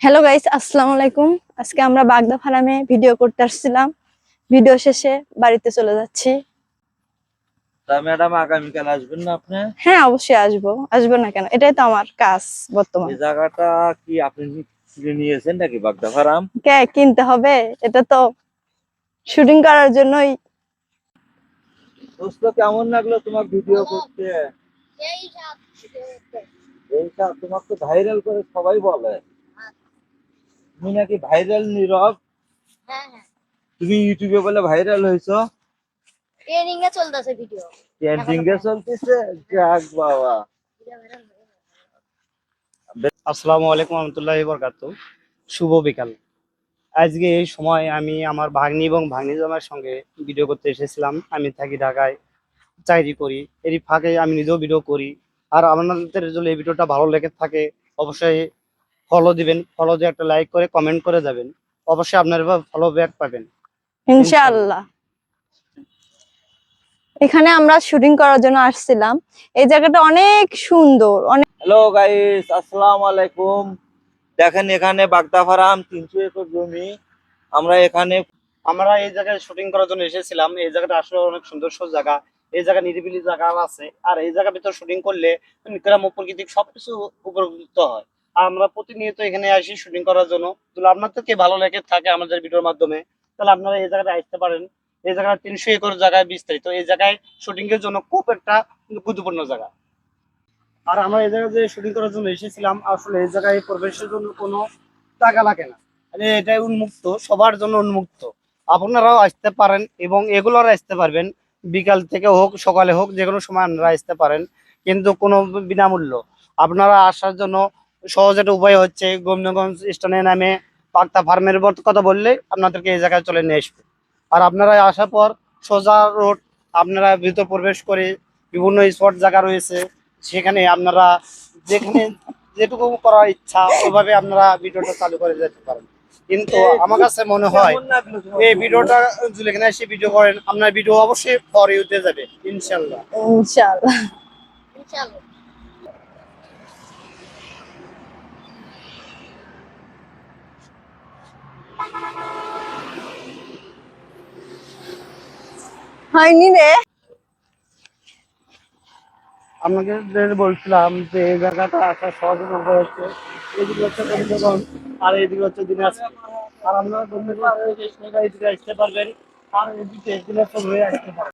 Hello guys, আসসালামু আলাইকুম। আজকে আমরা বাগদা ফার্মে ভিডিও করতে আসছিলাম। ভিডিও শেষে বাড়িতে চলে যাচ্ছি। তা ম্যাডাম আগামীকাল আসবেন না আপনি? হ্যাঁ, অবশ্যই আসবো। আসবো না কেন? এটাই তো আমার কাজ বর্তমান। এই জায়গাটা কি আপনি কিনে নিয়েছেন নাকি বাগদা ফার্ম? কে কিনতে হবে? এটা তো শুটিং করার জন্যই। দোস্ত কেমন লাগলো তোমার ভিডিও করতে? এইটা তোমার তো ভাইরাল করে সবাই বলে তুমি নাকি ভাইরাল নীরব। তুমি ইউটিউবে বলে ভাইরাল হয়েছো? ট্রেনিং এ চলতেছে ভিডিও। ট্রেন্ডিং এ চলতেছে। যাক বাবা। আসসালামু আলাইকুম রহমতুল্লাহি বরকাতুহু। শুভ বিকাল। আজকে এই সময় আমি আমার ভাগ্নি এবং ভাগ্নি জামাইয়ের সঙ্গে ভিডিও করতে এসেছিলাম। আমি থাকি ঢাকায়, চাকরি করি। এরই ফাঁকে আমি নিজেও ভিডিও করি। আর আপনাদের যদি এই ভিডিওটা ভালো লেগে থাকে অবশ্যই ফলো দিবেন, ফলো দিয়ে একটা লাইক করে কমেন্ট করে যাবেন। অবশ্যই আপনারা ফলো ব্যাক পাবেন ইনশাআল্লাহ। ইনশাআল্লাহ। এখানে আমরা শুটিং করার জন্য আসছিলাম। এই জায়গাটা অনেক সুন্দর, অনেক। হ্যালো গাইস, আসসালামু আলাইকুম। দেখেন এখানে বাগদা ফার্ম 300 একর জমি। আমরা এই জায়গায় শুটিং করার জন্য এসেছিলাম। এই জায়গাটা আসলে অনেক সুন্দর জায়গা। এই জায়গা নিরিবিলি জায়গা আছে, আর এই জায়গার ভিতর শুটিং করলে গ্রাম্য প্রাকৃতিক সবকিছু উপকৃত হয়। আর আমরা প্রতিনিয়ত এখানে আসি শুটিং করার জন্য। তাহলে আপনাদেরকে ভালো লেগে থাকে আমাদের ভিডিওর মাধ্যমে, তাহলে আপনারা এই জায়গাটা আসতে পারেন। এই জায়গা 300 একর জায়গায় বিস্তারিত। এই জায়গায় শুটিং এর জন্য খুব একটা গুরুত্বপূর্ণ জায়গা। আর আমরা এই জায়গায় যে শুটিং করার জন্য এসেছিলাম, আসলে এই জায়গায় প্রবেশের জন্য কোনো টাকা লাগে না। মানে এটাই উন্মুক্ত, সবার জন্য উন্মুক্ত। আপনারাও আসতে পারেন এবং এগুলোর আসতে পারবেন। বিকাল থেকে হোক সকালে হোক যে কোনো সময় আপনারা আসতে পারেন, কিন্তু কোনো বিনামূল্য। আপনারা আসার জন্য সহজ একটা উপায় হচ্ছে গোবিন্দগঞ্জ স্টেশনে নামে বাগদা ফার্মের কথা বললেই আপনাদেরকে এই জায়গায় চলে নিয়ে আসবে। আর আপনারা আসার পর সোজা রোড, আপনারা ভিতর প্রবেশ করে বিভিন্ন স্পট জায়গা রয়েছে, সেখানে আপনারা যেখানে যেটুকু করার ইচ্ছা ওইভাবে আপনারা ভিডিওটা চালু করে যেতে পারেন। কিন্তু আমার কাছে মনে হয় কেমন লাগলো তোমার এই ভিডিও? ভিডিওটা যদি এখানে এসে ভিডিও করেন আপনার ভিডিও অবশ্যই ফর ইউতে যাবে ইনশাল্লাহ। ইনশাআল্লাহ। ইনশাআল্লাহ। হয়নি রে। আপনাকে যে বলছিলাম যে এই জায়গাটা আসা সহজ উপায় হচ্ছে এদিকে হচ্ছে বন্ধুগঞ্জ আর এদিকে হচ্ছে দিনাজপুর। আর আপনারা বন্ধুগঞ্জ এদিকে আসতে পারবেন, আর এদিকে দিনাজপুর হয়ে আসতে পারবেন।